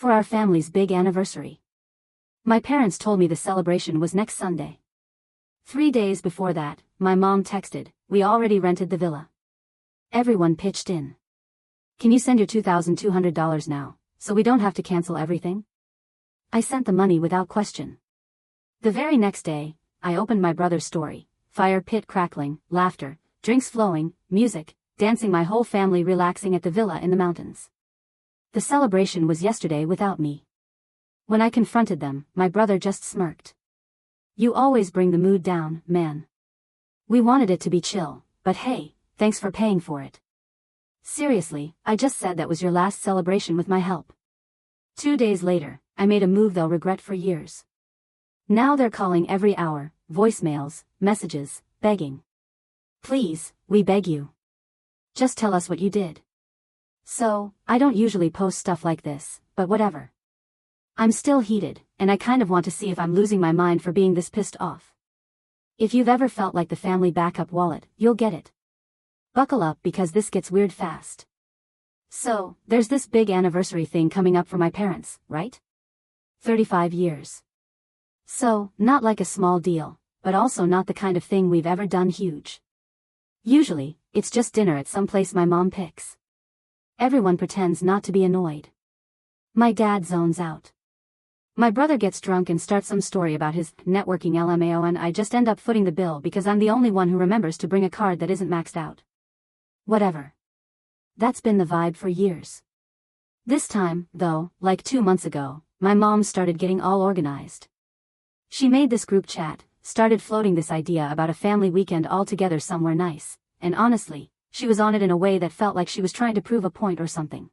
for our family's big anniversary. My parents told me the celebration was next Sunday. 3 days before that, my mom texted, "We already rented the villa." Everyone pitched in. "Can you send your $2,200 now, so we don't have to cancel everything?" I sent the money without question. The very next day, I opened my brother's story, fire pit crackling, laughter, drinks flowing, music, dancing, my whole family relaxing at the villa in the mountains. The celebration was yesterday without me. When I confronted them, my brother just smirked. "You always bring the mood down, man. We wanted it to be chill, but hey, thanks for paying for it." Seriously, I just said that was your last celebration with my help. 2 days later, I made a move they'll regret for years. Now they're calling every hour, voicemails, messages, begging. "Please, we beg you. Just tell us what you did." So, I don't usually post stuff like this, but whatever. I'm still heated, and I kind of want to see if I'm losing my mind for being this pissed off. If you've ever felt like the family backup wallet, you'll get it. Buckle up because this gets weird fast. So, there's this big anniversary thing coming up for my parents, right? 35 years. So, not like a small deal, but also not the kind of thing we've ever done huge. Usually, it's just dinner at some place my mom picks. Everyone pretends not to be annoyed. My dad zones out. My brother gets drunk and starts some story about his networking LMAO, and I just end up footing the bill because I'm the only one who remembers to bring a card that isn't maxed out. Whatever. That's been the vibe for years. This time, though, like 2 months ago, my mom started getting all organized. She made this group chat, started floating this idea about a family weekend all together somewhere nice, and honestly, she was on it in a way that felt like she was trying to prove a point or something.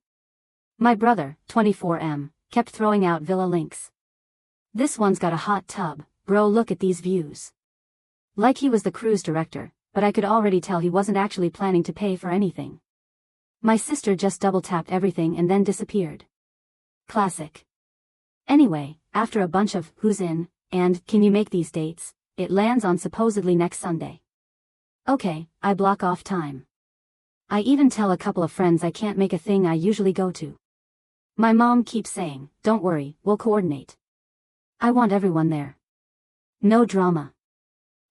My brother, 24M, kept throwing out villa links. "This one's got a hot tub, bro, look at these views." Like he was the cruise director, but I could already tell he wasn't actually planning to pay for anything. My sister just double-tapped everything and then disappeared. Classic. Anyway, after a bunch of "who's in" and "can you make these dates," it lands on supposedly next Sunday. Okay, I block off time. I even tell a couple of friends I can't make a thing I usually go to. My mom keeps saying, "Don't worry, we'll coordinate." I want everyone there. No drama.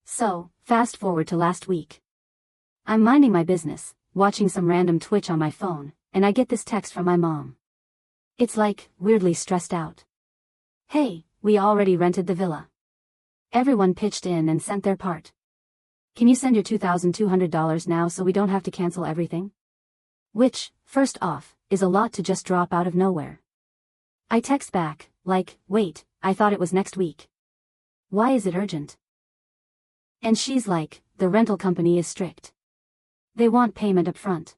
So, fast forward to last week. I'm minding my business, watching some random Twitch on my phone, and I get this text from my mom. It's like, weirdly stressed out. "Hey, we already rented the villa. Everyone pitched in and sent their part. Can you send your $2,200 now so we don't have to cancel everything?" Which, first off, is a lot to just drop out of nowhere. I text back, like, "Wait, I thought it was next week. Why is it urgent?" And she's like, "The rental company is strict. They want payment up front.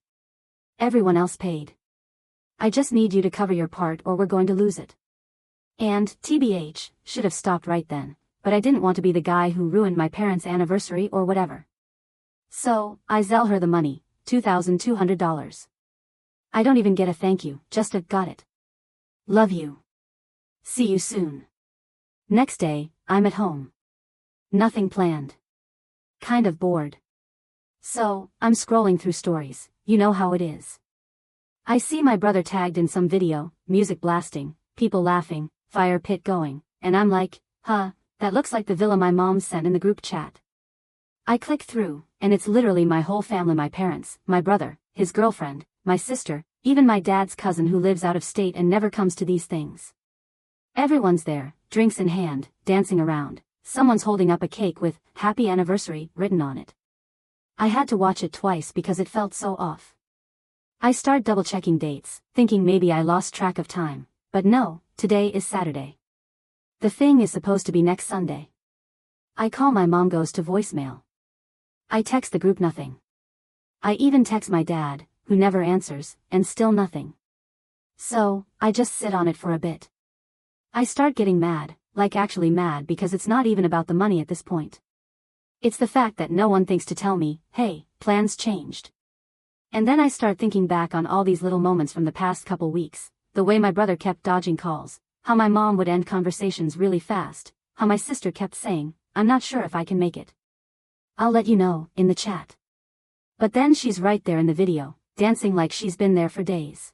Everyone else paid. I just need you to cover your part or we're going to lose it." And, TBH, should have stopped right then, but I didn't want to be the guy who ruined my parents' anniversary or whatever. So, I Zelle her the money, $2,200. I don't even get a thank you, just a "got it. Love you. See you soon." Next day, I'm at home. Nothing planned. Kind of bored. So, I'm scrolling through stories, you know how it is. I see my brother tagged in some video, music blasting, people laughing, fire pit going, and I'm like, huh, that looks like the villa my mom sent in the group chat. I click through, and it's literally my whole family, my parents, my brother, his girlfriend, my sister, even my dad's cousin who lives out of state and never comes to these things. Everyone's there, drinks in hand, dancing around. Someone's holding up a cake with "Happy Anniversary" written on it. I had to watch it twice because it felt so off. I start double-checking dates, thinking maybe I lost track of time, but no, today is Saturday. The thing is supposed to be next Sunday. I call my mom, goes to voicemail. I text the group, nothing. I even text my dad, who never answers, and still nothing. So, I just sit on it for a bit. I start getting mad, like actually mad, because it's not even about the money at this point. It's the fact that no one thinks to tell me, "Hey, plans changed." And then I start thinking back on all these little moments from the past couple weeks, the way my brother kept dodging calls, how my mom would end conversations really fast, how my sister kept saying, "I'm not sure if I can make it. I'll let you know," in the chat. But then she's right there in the video, dancing like she's been there for days.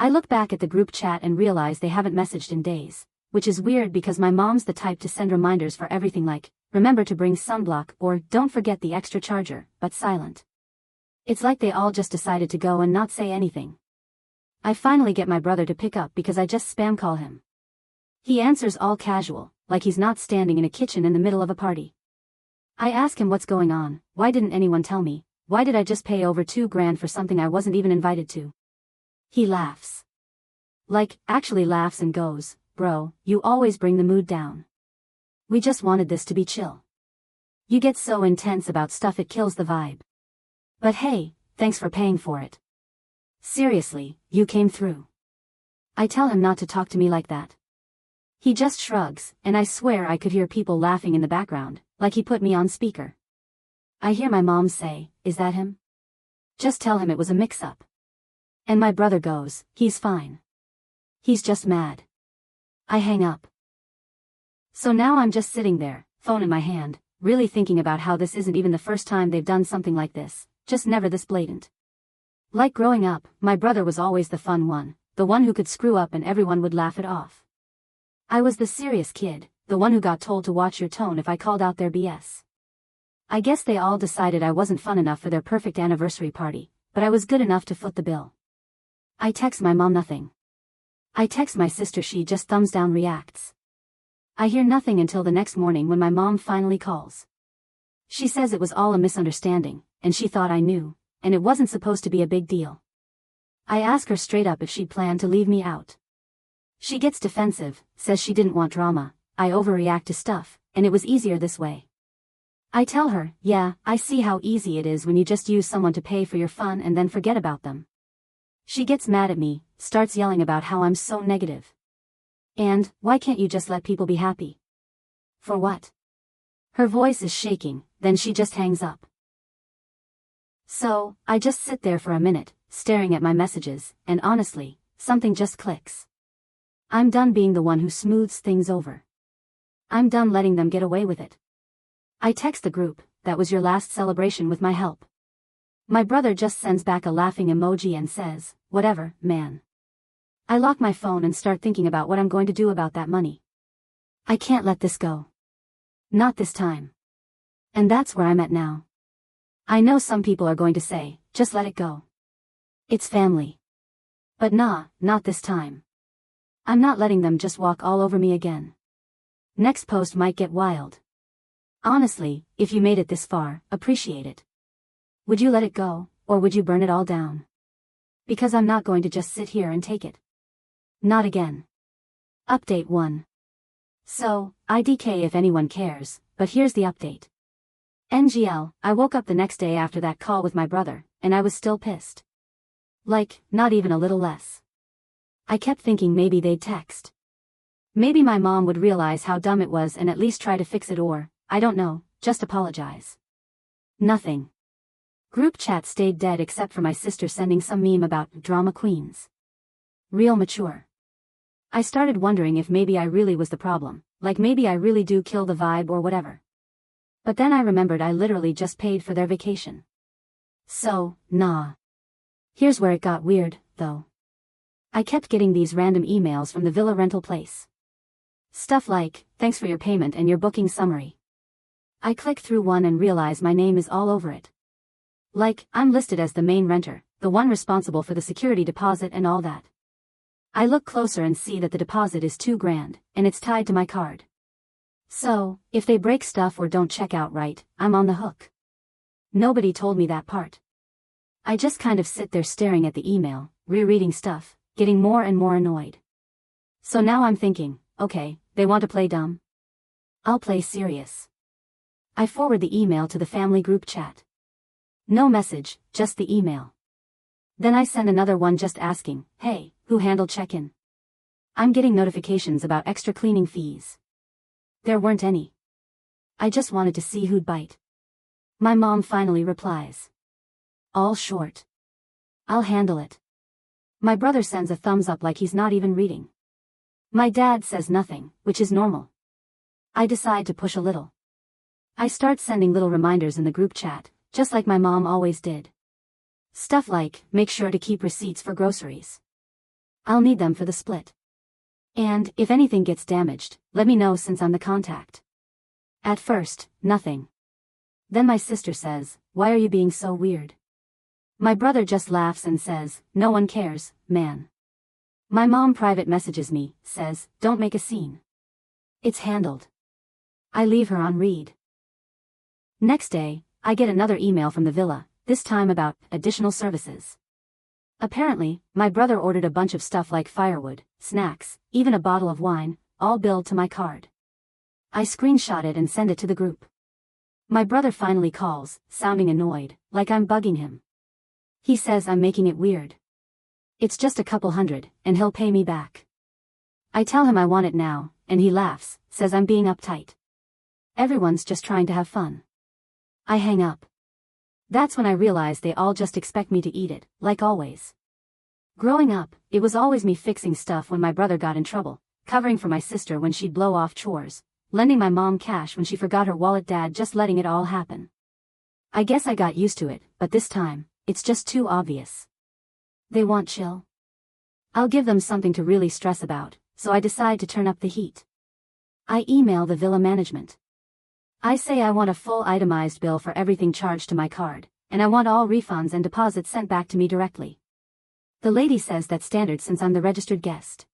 I look back at the group chat and realize they haven't messaged in days, which is weird because my mom's the type to send reminders for everything like, remember to bring sunblock or don't forget the extra charger, but silent. It's like they all just decided to go and not say anything. I finally get my brother to pick up because I just spam call him. He answers all casual, like he's not standing in a kitchen in the middle of a party. I ask him what's going on, why didn't anyone tell me, why did I just pay over $2,000 for something I wasn't even invited to? He laughs. Like, actually laughs and goes, bro, you always bring the mood down. We just wanted this to be chill. You get so intense about stuff it kills the vibe. But hey, thanks for paying for it. Seriously, you came through. I tell him not to talk to me like that. He just shrugs, and I swear I could hear people laughing in the background, like he put me on speaker. I hear my mom say, is that him? Just tell him it was a mix-up. And my brother goes, he's fine. He's just mad. I hang up. So now I'm just sitting there, phone in my hand, really thinking about how this isn't even the first time they've done something like this, just never this blatant. Like growing up, my brother was always the fun one, the one who could screw up and everyone would laugh it off. I was the serious kid, the one who got told to watch your tone if I called out their BS. I guess they all decided I wasn't fun enough for their perfect anniversary party, but I was good enough to foot the bill. I text my mom nothing. I text my sister, she just thumbs down reacts. I hear nothing until the next morning when my mom finally calls. She says it was all a misunderstanding, and she thought I knew, and it wasn't supposed to be a big deal. I ask her straight up if she planned to leave me out. She gets defensive, says she didn't want drama, I overreact to stuff, and it was easier this way. I tell her, yeah, I see how easy it is when you just use someone to pay for your fun and then forget about them. She gets mad at me, starts yelling about how I'm so negative. And, why can't you just let people be happy? For what? Her voice is shaking, then she just hangs up. So, I just sit there for a minute, staring at my messages, and honestly, something just clicks. I'm done being the one who smooths things over. I'm done letting them get away with it. I text the group, that was your last celebration with my help. My brother just sends back a laughing emoji and says, whatever, man. I lock my phone and start thinking about what I'm going to do about that money. I can't let this go. Not this time. And that's where I'm at now. I know some people are going to say, just let it go. It's family. But nah, not this time. I'm not letting them just walk all over me again. Next post might get wild. Honestly, if you made it this far, appreciate it. Would you let it go, or would you burn it all down? Because I'm not going to just sit here and take it. Not again. Update 1. So, IDK if anyone cares, but here's the update. NGL, I woke up the next day after that call with my brother, and I was still pissed. Like, not even a little less. I kept thinking maybe they'd text. Maybe my mom would realize how dumb it was and at least try to fix it or, I don't know, just apologize. Nothing. Group chat stayed dead except for my sister sending some meme about drama queens. Real mature. I started wondering if maybe I really was the problem, like maybe I really do kill the vibe or whatever. But then I remembered I literally just paid for their vacation. So, nah. Here's where it got weird, though. I kept getting these random emails from the villa rental place. Stuff like, thanks for your payment and your booking summary. I click through one and realize my name is all over it. Like, I'm listed as the main renter, the one responsible for the security deposit and all that. I look closer and see that the deposit is $2,000, and it's tied to my card. So, if they break stuff or don't check out right, I'm on the hook. Nobody told me that part. I just kind of sit there staring at the email, rereading stuff, getting more and more annoyed. So now I'm thinking, okay, they want to play dumb? I'll play serious. I forward the email to the family group chat. No message, just the email. Then I send another one just asking, hey, who handled check-in? I'm getting notifications about extra cleaning fees. There weren't any. I just wanted to see who'd bite. My mom finally replies. All short. I'll handle it. My brother sends a thumbs up like he's not even reading. My dad says nothing, which is normal. I decide to push a little. I start sending little reminders in the group chat, just like my mom always did. Stuff like, make sure to keep receipts for groceries. I'll need them for the split. And, if anything gets damaged, let me know since I'm the contact. At first, nothing. Then my sister says, why are you being so weird? My brother just laughs and says, no one cares, man. My mom private messages me, says, don't make a scene. It's handled. I leave her on read. Next day, I get another email from the villa, this time about additional services. Apparently, my brother ordered a bunch of stuff like firewood, snacks, even a bottle of wine, all billed to my card. I screenshot it and send it to the group. My brother finally calls, sounding annoyed, like I'm bugging him. He says I'm making it weird. It's just a couple hundred, and he'll pay me back. I tell him I want it now, and he laughs, says I'm being uptight. Everyone's just trying to have fun. I hang up. That's when I realize they all just expect me to eat it, like always. Growing up, it was always me fixing stuff when my brother got in trouble, covering for my sister when she'd blow off chores, lending my mom cash when she forgot her wallet, dad just letting it all happen. I guess I got used to it, but this time, it's just too obvious. They want chill. I'll give them something to really stress about, so I decide to turn up the heat. I email the villa management. I say I want a full itemized bill for everything charged to my card, and I want all refunds and deposits sent back to me directly. The lady says that's standard since I'm the registered guest.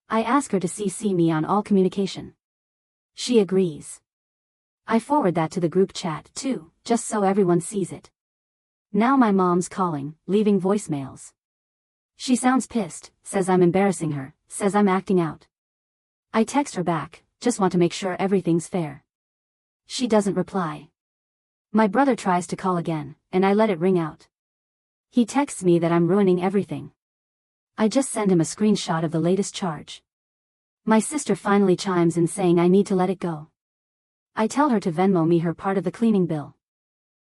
I ask her to CC me on all communication. She agrees. I forward that to the group chat too, just so everyone sees it. Now my mom's calling, leaving voicemails. She sounds pissed, says I'm embarrassing her, says I'm acting out. I text her back, just want to make sure everything's fair. She doesn't reply. My brother tries to call again, and I let it ring out. He texts me that I'm ruining everything. I just send him a screenshot of the latest charge. My sister finally chimes in saying I need to let it go. I tell her to Venmo me her part of the cleaning bill.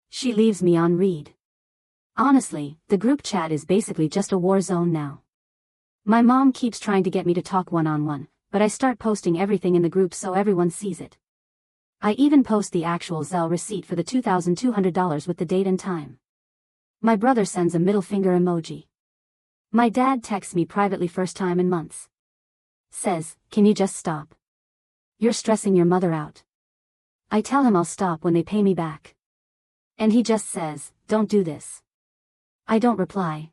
She leaves me on read. Honestly, the group chat is basically just a war zone now. My mom keeps trying to get me to talk one-on-one, but I start posting everything in the group so everyone sees it. I even post the actual Zelle receipt for the $2,200 with the date and time. My brother sends a middle finger emoji. My dad texts me privately first time in months. Says, can you just stop? You're stressing your mother out. I tell him I'll stop when they pay me back. And he just says, don't do this. I don't reply.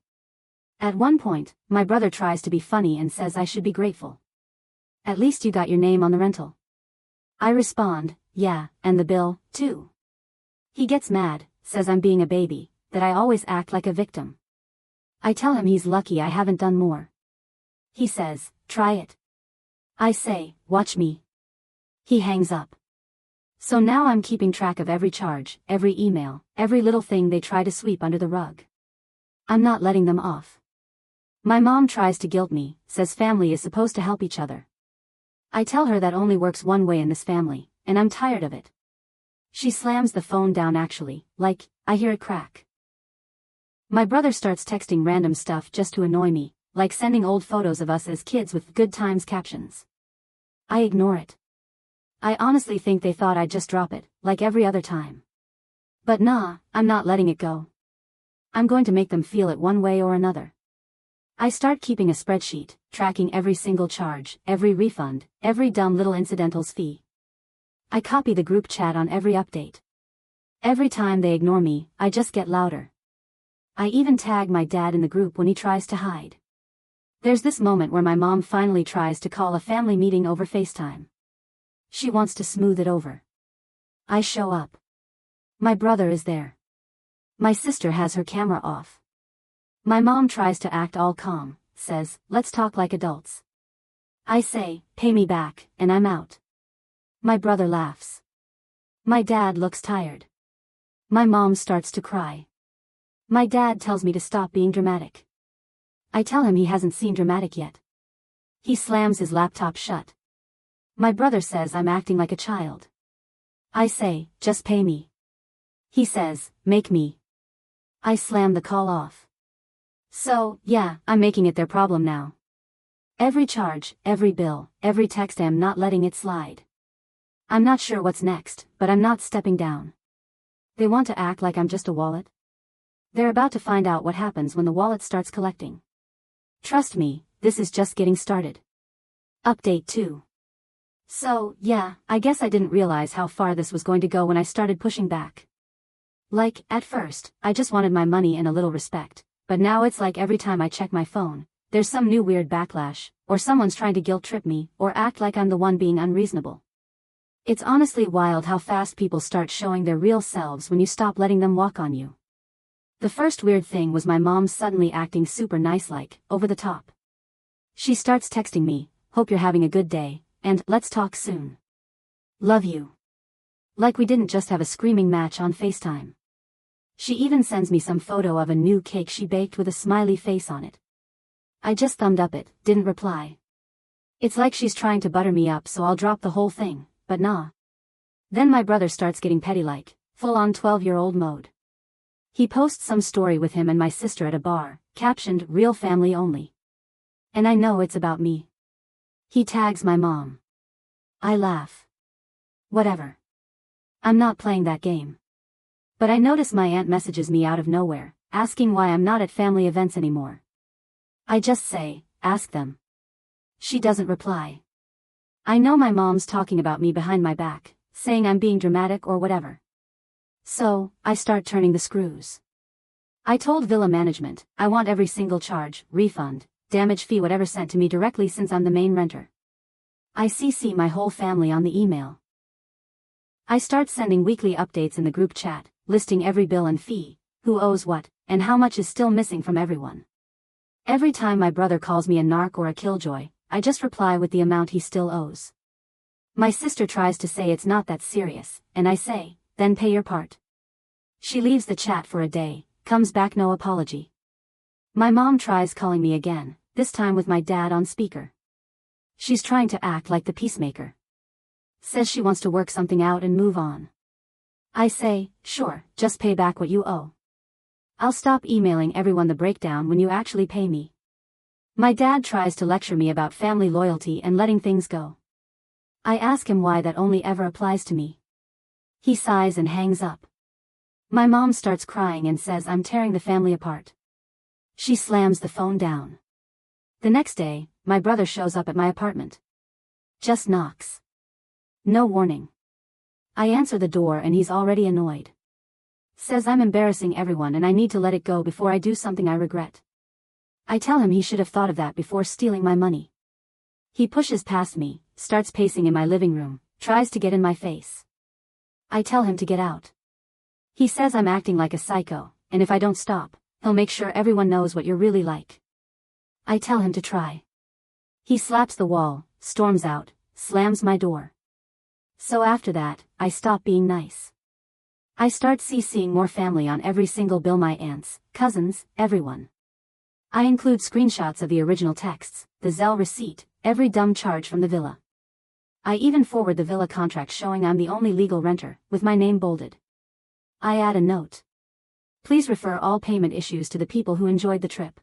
At one point, my brother tries to be funny and says I should be grateful. At least you got your name on the rental. I respond, yeah, and the bill, too. He gets mad, says I'm being a baby, that I always act like a victim. I tell him he's lucky I haven't done more. He says, try it. I say, watch me. He hangs up. So now I'm keeping track of every charge, every email, every little thing they try to sweep under the rug. I'm not letting them off. My mom tries to guilt me, says family is supposed to help each other. I tell her that only works one way in this family, and I'm tired of it. She slams the phone down actually, like, I hear it crack. My brother starts texting random stuff just to annoy me, like sending old photos of us as kids with good times captions. I ignore it. I honestly think they thought I'd just drop it, like every other time. But nah, I'm not letting it go. I'm going to make them feel it one way or another. I start keeping a spreadsheet, tracking every single charge, every refund, every dumb little incidentals fee. I copy the group chat on every update. Every time they ignore me, I just get louder. I even tag my dad in the group when he tries to hide. There's this moment where my mom finally tries to call a family meeting over FaceTime. She wants to smooth it over. I show up. My brother is there. My sister has her camera off. My mom tries to act all calm, says, let's talk like adults. I say, pay me back, and I'm out. My brother laughs. My dad looks tired. My mom starts to cry. My dad tells me to stop being dramatic. I tell him he hasn't seen dramatic yet. He slams his laptop shut. My brother says I'm acting like a child. I say, just pay me. He says, make me. I slam the call off. So, yeah, I'm making it their problem now. Every charge, every bill, every text, I'm not letting it slide. I'm not sure what's next, but I'm not stepping down. They want to act like I'm just a wallet. They're about to find out what happens when the wallet starts collecting. Trust me, this is just getting started. Update 2. So, yeah, I guess I didn't realize how far this was going to go when I started pushing back. Like, at first, I just wanted my money and a little respect, but now it's like every time I check my phone, there's some new weird backlash, or someone's trying to guilt-trip me, or act like I'm the one being unreasonable. It's honestly wild how fast people start showing their real selves when you stop letting them walk on you. The first weird thing was my mom suddenly acting super nice, like, over the top. She starts texting me, "Hope you're having a good day," and "Let's talk soon. Love you." Like we didn't just have a screaming match on FaceTime. She even sends me some photo of a new cake she baked with a smiley face on it. I just thumbed up it, didn't reply. It's like she's trying to butter me up so I'll drop the whole thing, but nah. Then my brother starts getting petty, like, full-on 12-year-old mode. He posts some story with him and my sister at a bar, captioned "Real family only." And I know it's about me. He tags my mom. I laugh. Whatever. I'm not playing that game. But I notice my aunt messages me out of nowhere, asking why I'm not at family events anymore. I just say, "Ask them." She doesn't reply. I know my mom's talking about me behind my back, saying I'm being dramatic or whatever. So, I start turning the screws. I told Villa management, I want every single charge, refund, damage fee, whatever sent to me directly since I'm the main renter. I CC my whole family on the email. I start sending weekly updates in the group chat, listing every bill and fee, who owes what, and how much is still missing from everyone. Every time my brother calls me a narc or a killjoy, I just reply with the amount he still owes. My sister tries to say it's not that serious, and I say, "Then pay your part." She leaves the chat for a day, comes back no apology. My mom tries calling me again, this time with my dad on speaker. She's trying to act like the peacemaker. Says she wants to work something out and move on. I say, "Sure, just pay back what you owe. I'll stop emailing everyone the breakdown when you actually pay me." My dad tries to lecture me about family loyalty and letting things go. I ask him why that only ever applies to me. He sighs and hangs up. My mom starts crying and says I'm tearing the family apart. She slams the phone down. The next day, my brother shows up at my apartment. Just knocks. No warning. I answer the door and he's already annoyed. Says I'm embarrassing everyone and I need to let it go before I do something I regret. I tell him he should have thought of that before stealing my money. He pushes past me, starts pacing in my living room, tries to get in my face. I tell him to get out. He says I'm acting like a psycho, and if I don't stop, he'll make sure everyone knows what you're really like. I tell him to try. He slaps the wall, storms out, slams my door. So after that, I stop being nice. I start CCing more family on every single bill, my aunts, cousins, everyone. I include screenshots of the original texts, the Zelle receipt, every dumb charge from the villa. I even forward the villa contract showing I'm the only legal renter, with my name bolded. I add a note. Please refer all payment issues to the people who enjoyed the trip.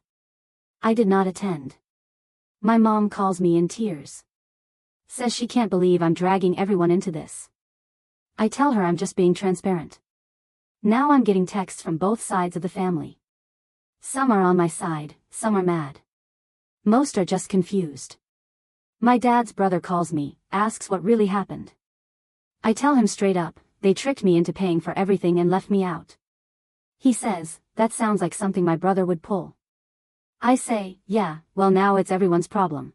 I did not attend. My mom calls me in tears. Says she can't believe I'm dragging everyone into this. I tell her I'm just being transparent. Now I'm getting texts from both sides of the family. Some are on my side, some are mad. Most are just confused. My dad's brother calls me, asks what really happened. I tell him straight up, they tricked me into paying for everything and left me out. He says, that sounds like something my brother would pull. I say, yeah, well now it's everyone's problem.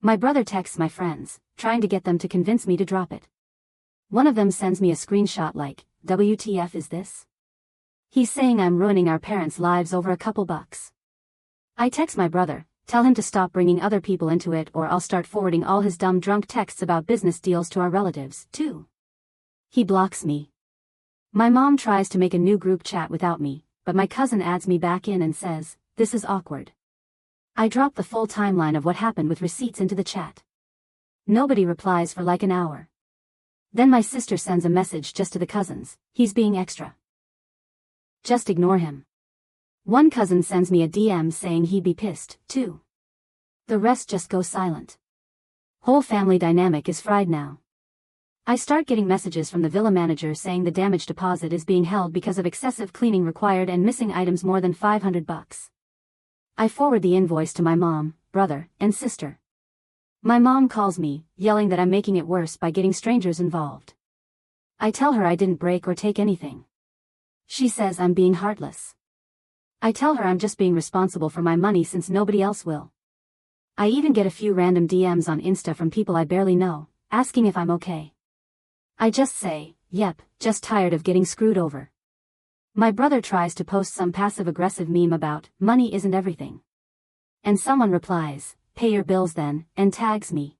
My brother texts my friends, trying to get them to convince me to drop it. One of them sends me a screenshot like, "WTF is this?" He's saying I'm ruining our parents' lives over a couple bucks. I text my brother, tell him to stop bringing other people into it or I'll start forwarding all his dumb drunk texts about business deals to our relatives, too. He blocks me. My mom tries to make a new group chat without me, but my cousin adds me back in and says, "This is awkward." I drop the full timeline of what happened with receipts into the chat. Nobody replies for like an hour. Then my sister sends a message just to the cousins, "He's being extra. Just ignore him." One cousin sends me a DM saying he'd be pissed, too. The rest just go silent. Whole family dynamic is fried now. I start getting messages from the villa manager saying the damage deposit is being held because of excessive cleaning required and missing items more than $500. I forward the invoice to my mom, brother, and sister. My mom calls me, yelling that I'm making it worse by getting strangers involved. I tell her I didn't break or take anything. She says I'm being heartless. I tell her I'm just being responsible for my money since nobody else will. I even get a few random DMs on Insta from people I barely know, asking if I'm okay. I just say, yep, just tired of getting screwed over. My brother tries to post some passive-aggressive meme about, money isn't everything. And someone replies, pay your bills then, and tags me.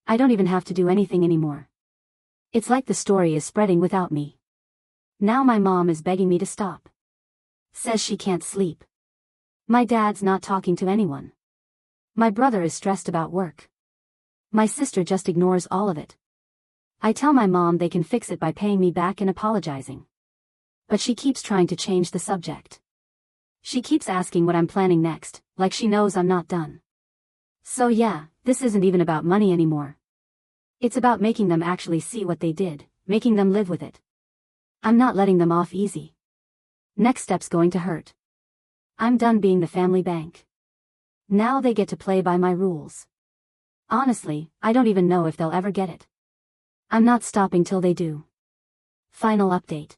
I don't even have to do anything anymore. It's like the story is spreading without me. Now my mom is begging me to stop. Says she can't sleep. My dad's not talking to anyone. My brother is stressed about work. My sister just ignores all of it. I tell my mom they can fix it by paying me back and apologizing. But she keeps trying to change the subject. She keeps asking what I'm planning next, like she knows I'm not done. So yeah, this isn't even about money anymore. It's about making them actually see what they did, making them live with it. I'm not letting them off easy. Next step's going to hurt. I'm done being the family bank. Now they get to play by my rules. Honestly, I don't even know if they'll ever get it. I'm not stopping till they do. Final update.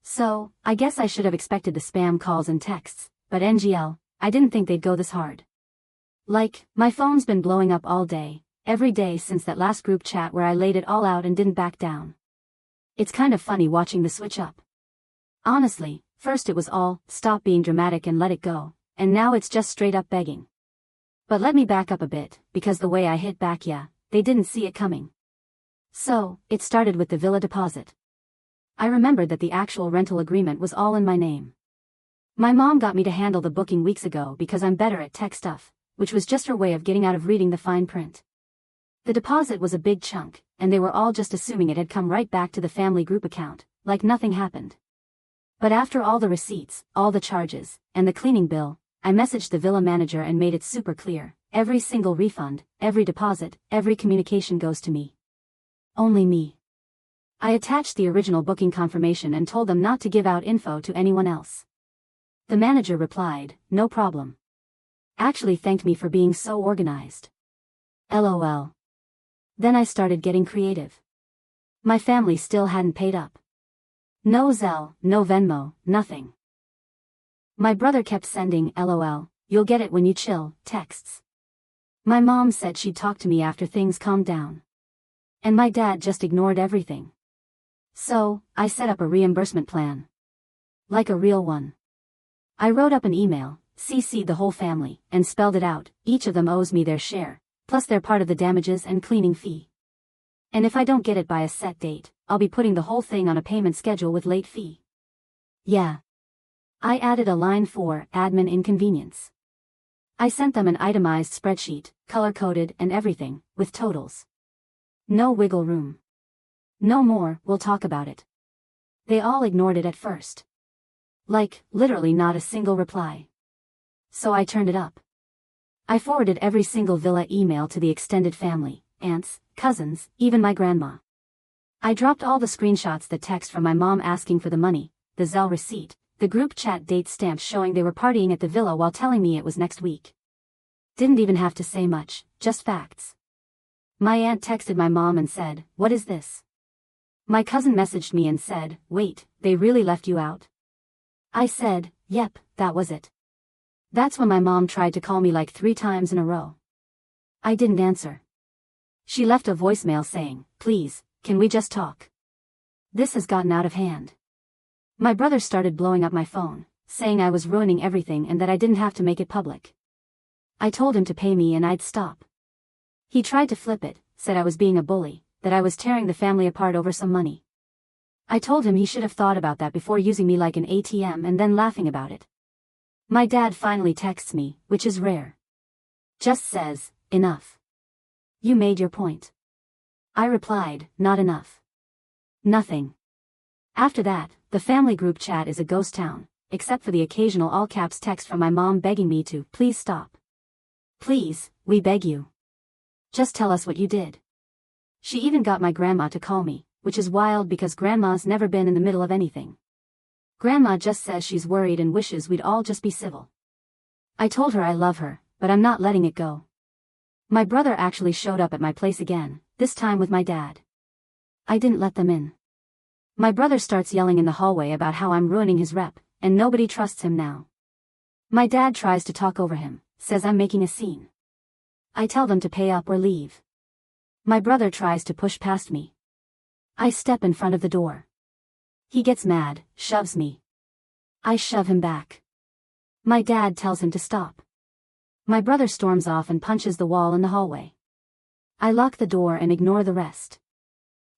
So, I guess I should have expected the spam calls and texts, but NGL, I didn't think they'd go this hard. Like, my phone's been blowing up all day, every day since that last group chat where I laid it all out and didn't back down. It's kind of funny watching the switch up. Honestly, first it was all, stop being dramatic and let it go, and now it's just straight up begging. But let me back up a bit, because the way I hit back, yeah, they didn't see it coming. So, it started with the villa deposit. I remembered that the actual rental agreement was all in my name. My mom got me to handle the booking weeks ago because I'm better at tech stuff, which was just her way of getting out of reading the fine print. The deposit was a big chunk, and they were all just assuming it had come right back to the family group account, like nothing happened. But after all the receipts, all the charges, and the cleaning bill, I messaged the villa manager and made it super clear, every single refund, every deposit, every communication goes to me. Only me. I attached the original booking confirmation and told them not to give out info to anyone else. The manager replied, no problem. Actually thanked me for being so organized. LOL. Then I started getting creative. My family still hadn't paid up. No Zelle, no Venmo, nothing. My brother kept sending LOL, you'll get it when you chill, texts. My mom said she'd talk to me after things calmed down. And my dad just ignored everything. So, I set up a reimbursement plan. Like a real one. I wrote up an email, CC'd the whole family, and spelled it out, each of them owes me their share, plus they're part of the damages and cleaning fee. And if I don't get it by a set date, I'll be putting the whole thing on a payment schedule with late fee. Yeah. I added a line for admin inconvenience. I sent them an itemized spreadsheet, color-coded and everything, with totals. No wiggle room. No more, we'll talk about it. They all ignored it at first. Like, literally not a single reply. So I turned it up. I forwarded every single villa email to the extended family, aunts, cousins, even my grandma. I dropped all the screenshots, the text from my mom asking for the money, the Zelle receipt, the group chat date stamps showing they were partying at the villa while telling me it was next week. Didn't even have to say much, just facts. My aunt texted my mom and said, what is this? My cousin messaged me and said, wait, they really left you out? I said, yep, that was it. That's when my mom tried to call me like 3 times in a row. I didn't answer. She left a voicemail saying, please, can we just talk? This has gotten out of hand. My brother started blowing up my phone, saying I was ruining everything and that I didn't have to make it public. I told him to pay me and I'd stop. He tried to flip it, said I was being a bully, that I was tearing the family apart over some money. I told him he should have thought about that before using me like an ATM and then laughing about it. My dad finally texts me, which is rare. Just says, enough. You made your point. I replied, not enough. Nothing. After that, the family group chat is a ghost town, except for the occasional all-caps text from my mom begging me to, please stop. Please, we beg you. Just tell us what you did. She even got my grandma to call me, which is wild because grandma's never been in the middle of anything. Grandma just says she's worried and wishes we'd all just be civil. I told her I love her, but I'm not letting it go. My brother actually showed up at my place again, this time with my dad. I didn't let them in. My brother starts yelling in the hallway about how I'm ruining his rep, and nobody trusts him now. My dad tries to talk over him, says I'm making a scene. I tell them to pay up or leave. My brother tries to push past me. I step in front of the door. He gets mad, shoves me. I shove him back. My dad tells him to stop. My brother storms off and punches the wall in the hallway. I lock the door and ignore the rest.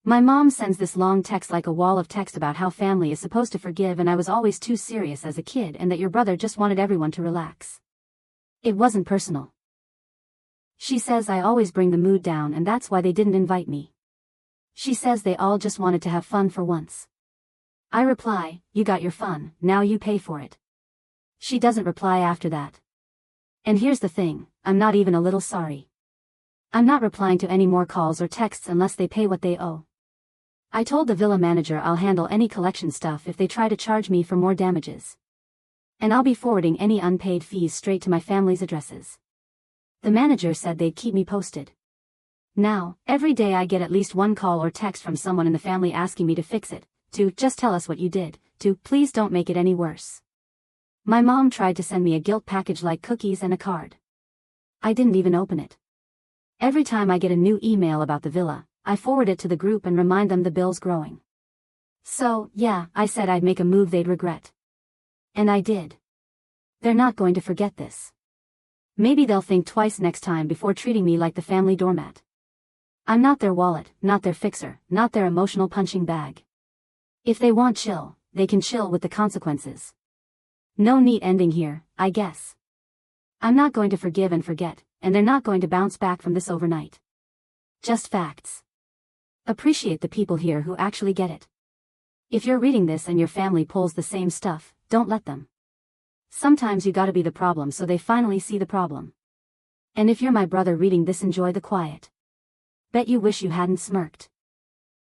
My mom sends this long text like a wall of text about how family is supposed to forgive and I was always too serious as a kid and that your brother just wanted everyone to relax. It wasn't personal. She says I always bring the mood down and that's why they didn't invite me. She says they all just wanted to have fun for once. I reply, you got your fun, now you pay for it. She doesn't reply after that. And here's the thing, I'm not even a little sorry. I'm not replying to any more calls or texts unless they pay what they owe. I told the villa manager I'll handle any collection stuff if they try to charge me for more damages. And I'll be forwarding any unpaid fees straight to my family's addresses. The manager said they'd keep me posted. Now, every day I get at least one call or text from someone in the family asking me to fix it, to just tell us what you did, to please don't make it any worse. My mom tried to send me a guilt package like cookies and a card. I didn't even open it. Every time I get a new email about the villa, I forward it to the group and remind them the bill's growing. So, yeah, I said I'd make a move they'd regret. And I did. They're not going to forget this. Maybe they'll think twice next time before treating me like the family doormat. I'm not their wallet, not their fixer, not their emotional punching bag. If they want chill, they can chill with the consequences. No neat ending here, I guess. I'm not going to forgive and forget, and they're not going to bounce back from this overnight. Just facts. Appreciate the people here who actually get it. If you're reading this and your family pulls the same stuff, don't let them. Sometimes you gotta be the problem so they finally see the problem. And if you're my brother reading this, enjoy the quiet. Bet you wish you hadn't smirked.